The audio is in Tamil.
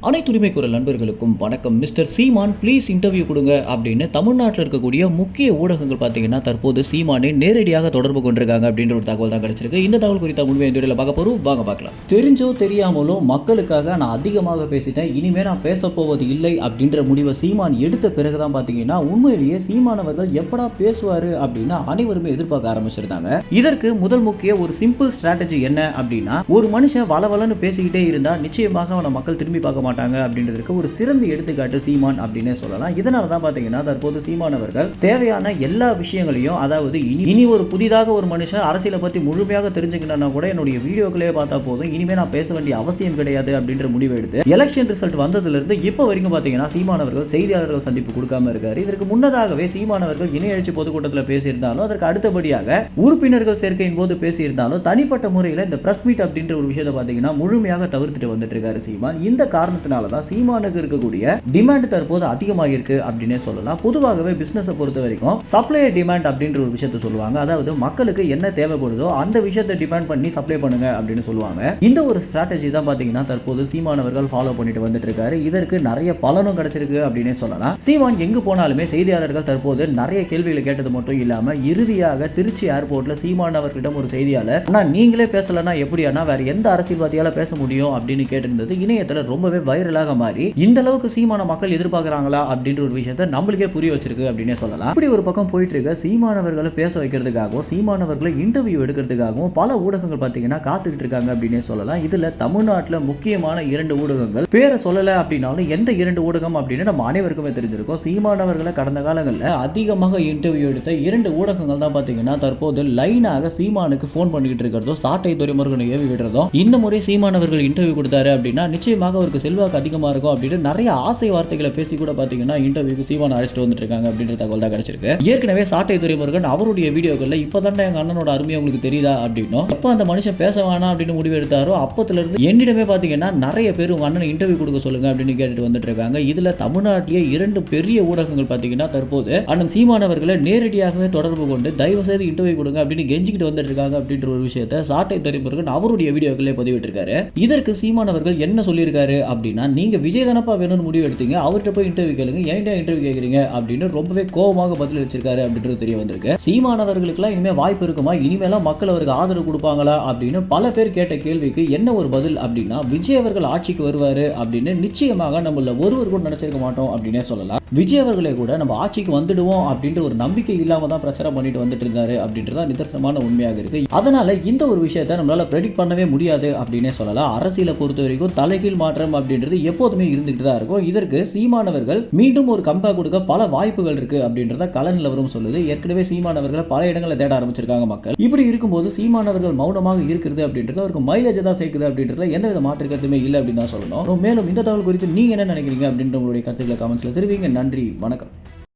அனைத்து உரிமை குரல் நண்பர்களுக்கும் வணக்கம். மிஸ்டர் சீமான் ப்ளீஸ் இன்டர்வியூ கொடுங்க அப்படின்னு தமிழ்நாட்டில் இருக்கக்கூடிய முக்கிய ஊடகங்கள் பார்த்தீங்கன்னா தற்போது சீமானை நேரடியாக தொடர்பு கொண்டிருக்காங்க அப்படின்ற ஒரு தகவல் தான் கிடைச்சிருக்கு. இந்த தகவல் குறித்த முழுமையை இந்த வீடியோவில் பார்க்க போகிறோம், வாங்க பார்க்கலாம். தெரிஞ்சோ தெரியாமலோ மக்களுக்காக நான் அதிகமாக பேசிட்டேன், இனிமேல் நான் பேசப்போவது இல்லை அப்படின்ற முடிவை சீமான் எடுத்த பிறகு தான் பார்த்தீங்கன்னா உண்மையிலேயே சீமானவர்கள் எப்படா பேசுவார் அப்படின்னு அனைவருமே எதிர்பார்க்க ஆரம்பிச்சிருந்தாங்க. இதற்கு முதல் முக்கிய ஒரு சிம்பிள் ஸ்ட்ராட்டஜி என்ன அப்படின்னா, ஒரு மனுஷன் வளவலன்னு பேசிக்கிட்டே இருந்தால் நிச்சயமாக அவனை மக்கள் திரும்பி பார்க்க மாட்டாங்க அப்படின்றதுக்கு ஒரு சிறந்த எடுத்துக்காட்டு சீமான் அப்படின்னே சொல்லலாம். இதனால தான் பார்த்தீங்கன்னா தற்போது சீமான் அவர்கள் தேவையான எல்லா விஷயங்களையும், அதாவது இனி ஒரு புதிதாக ஒரு மனுஷன் அரசியலை பற்றி முழுமையாக தெரிஞ்சுக்கணும்னா கூட என்னுடைய வீடியோக்களே பார்த்தா போதும், இனிமேல் நான் பேச வேண்டிய அவசியம் கிடையாது அப்படின்ற முடிவு எடுத்து எலெக்ஷன் ரிசல்ட் வந்ததிலிருந்து இப்போ வரைக்கும் பார்த்தீங்கன்னா சீமான் அவர்கள் செய்தியாளர்கள் சந்திப்பு கொடுக்காம இருக்காரு. இதற்கு முன்னதாகவே சீமான் அவர்கள் இணை எழுச்சி பொதுக்கூட்டத்தில் பேசியிருந்தாலும், அதற்கு அடுத்தபடியாக உறுப்பினர்கள் சேர்க்கையின் போது பேசியிருந்தாலும், தனிப்பட்ட முறையில் இந்த பிரஸ் மீட் அப்படின்ற ஒரு விஷயத்தை பார்த்தீங்கன்னா முழுமையாக தவிர்த்துட்டு வந்துட்டு இருக்காரு சீமான். இந்த காரணத்தினால தான் சீமானுக்கு இருக்கக்கூடிய டிமாண்ட் தற்போது அதிகமாக இருக்கு அப்படின்னே சொல்லலாம். பொதுவாகவே பிசினஸை பொறுத்த வரைக்கும் சப்ளை டிமாண்ட் அப்படின்ற ஒரு விஷயத்தை சொல்லுவாங்க. அதாவது மக்களுக்கு என்ன தேவைப்படுதோ அந்த விஷயத்தை டிமாண்ட் பண்ணி சப்ளை பண்ணுங்க அப்படின்னு சொல்லுவாங்க. இந்த ஒரு ஸ்ட்ராட்டஜி தான் பாத்தீங்கன்னா தற்போது சீமான் அவர்கள் ஃபாலோ பண்ணிட்டு வந்துட்டு இருக்காரு. இதற்கு நிறைய பலனும் கிடைச்சிருக்கு அப்படின்னே சொல்லலாம். சீமான் எங்கு போனாலுமே செய்தியாளர்கள் தற்போது நிறைய கேள்விகளை கேட்டது மட்டும் இல்லாம இறுதியாக திருச்சி ஏர்போர்ட்ல சீமான் அவர்களிடம் ஒரு செய்தியாளர், ஆனா நீங்களே பேசலன்னா எப்படியானா வேற எந்த அரசியல்வாதியால பேச முடியும் அப்படின்னு கேட்டிருந்தது இணையத்துல ரொம்பவே வைரலாக மாறி இந்த அளவுக்கு சீமான மக்கள் எதிர்பார்க்கறாங்களா அப்படின்ற ஒரு விஷயத்தை நம்மளுக்கே புரிய வச்சிருக்கு அப்படின்னே சொல்லலாம். இப்படி ஒரு பக்கம் போயிட்டு இருக்க சீமானவர்களை பேச வைக்கிறதுக்காகவும் சீமானவர்களை இன்டர்வியூ எடுக்கிறதுக்காகவும் பல ஊடகங்கள் பார்த்தீங்கன்னா காத்துக்கிட்டு இருக்காங்க அப்படின்னே சொல்லலாம். இதுல தமிழ்நாட்டில் முக்கியமான 2 ஊடகங்கள் பேரை சொல்லல அப்படின்னாலும் எந்த 2 ஊடகம் அப்படின்னு நம்ம அனைவருக்குமே தெரிஞ்சிருக்கும். சீமானவர்களை கடந்த காலங்களில் அதிகமாக இன்டர்வியூ எடுத்த 2 ஊடகங்கள் தான் பார்த்தீங்கன்னா தற்போது லைனாக சீமானுக்கு போன் பண்ணிக்கிட்டு இருக்கிறதோ, சாட்டை துரைமுருகனை ஏவி விடுறதும், இந்த முறை சீமானவர்கள் இன்டர்வியூ கொடுத்தாரு அப்படின்னா நிச்சயமாக அவருக்கு செல்வாக்கு அதிகமாக இருக்கும் அப்படின்னு நிறைய ஆசை வார்த்தைகளை பேசி கூட பாத்தீங்கன்னா இன்டர்வியூக்கு சீமான் அழைச்சிட்டு வந்துட்டு இருக்காங்க அப்படின்ற தகவல் தான் கிடைச்சிருக்கு. ஏற்கனவே சாட்டை துரைமுருகன் அவருடைய வீடியோக்கள்ல இப்பதான் எங்க அண்ணனோட அருமையை உங்களுக்கு தெரியுதா அப்படின்னும், எப்ப அந்த மனுஷன் பேச வேணாம் அப்படின்னு முடிவு எடுத்தாரோ அப்பத்துல இருந்து என்னிடமே பாத்தீங்கன்னா நிறைய பேர் உங்க அண்ணனை இன்டர்வியூ கொடுக்க சொல்லுங்க அப்படின்னு கேட்டுட்டு வந்துட்டு இருக்காங்க. இதுல தமிழ்நாட்டிலேயே 2 பெரிய ஊடகங்கள் பாத்தீங்கன்னா தற்போது அண்ணன் சீமானவர்களை நேரடியாகவே தொடர்பு கொண்டு தயவு செய்து இன்டர்வியூ கொடுங்க அப்படின்னு கெஞ்சிக்கிட்டு வந்துட்டு இருக்காங்க அப்படின்ற ஒரு விஷயத்தை சாட்டை துரைமுருகன் அவருடைய வீடியோக்களே பதிவிட்டு இருக்காரு. இதற்கு சீமானவர்கள் என்ன சொல்லியிருக்காரு அப்படின்னா, நீங்க விஜய் தானப்பா வேணும்னு முடிவு எடுத்தீங்க, அவர்கிட்ட போய் இன்டர்வியூ கேளுங்க, ஏன்டா இன்டர்வியூ கேட்குறீங்க அப்படின்னு ரொம்பவே கோபமாக பதில் வச்சிருக்காரு அப்படின்றது தெரிய வந்திருக்கு. சீமானவர்களுக்குலாம் இனிமே வாய்ப்பு இருக்குமா, இனிமேலாம் மக்கள் அவருக்கு ஆதரவு கொடுப்பாங்களா அப்படின்னு பல பேர் கேட்ட கேள்விக்கு என்ன ஒரு பதில் அப்படின்னா, விஜய் அவர்கள் ஆட்சிக்கு வருவாரு அப்படின்னு நிச்சயமாக நம்மள ஒருவர் கூட நினைச்சிருக்க மாட்டோம் அப்படின்னே சொல்லலாம். விஜய் அவர்களே கூட நம்ம ஆட்சிக்கு வந்துடுவோம் அப்படின்ற ஒரு நம்பிக்கை இல்லாம தான் பிரச்சாரம் பண்ணிட்டு வந்துட்டு இருந்தாரு அப்படின்றத நிதர்சனமான உண்மையாக இருக்கு. அதனால இந்த ஒரு விஷயத்தை நம்மளால பிரெடிக்ட் பண்ணவே முடியாது அப்படின்னே சொல்லலாம். அரசியலை பொறுத்த வரைக்கும் தலைகீழ் மாற்றம் அப்படின்றது எப்போதுமே இருந்துகிட்டு தான் இருக்கும். இதற்கு சீமானவர்கள் மீண்டும் ஒரு கம்பேக் கொடுக்க பல வாய்ப்புகள் இருக்கு அப்படின்றத கள நிலவரம் சொல்லுது. ஏற்கனவே சீமானவர்களை பல இடங்களில் தேட ஆரம்பிச்சிருக்காங்க மக்கள். இப்படி இருக்கும்போது சீமானவர்கள் மௌனமாக இருக்கிறது அப்படின்றது அவருக்கு மைலேஜ் தான் சேர்க்குது அப்படின்றதுல எந்தவித மாற்று கருத்துமே இல்லை அப்படின்னு தான் சொல்லணும். மேலும் இந்த தகவல் குறித்து நீங்க என்ன நினைக்கிறீங்க அப்படின்ற உங்களுடைய கருத்துக்களை கமெண்ட்ஸ்ல தெரிவிங்க. நன்றி, வணக்கம்.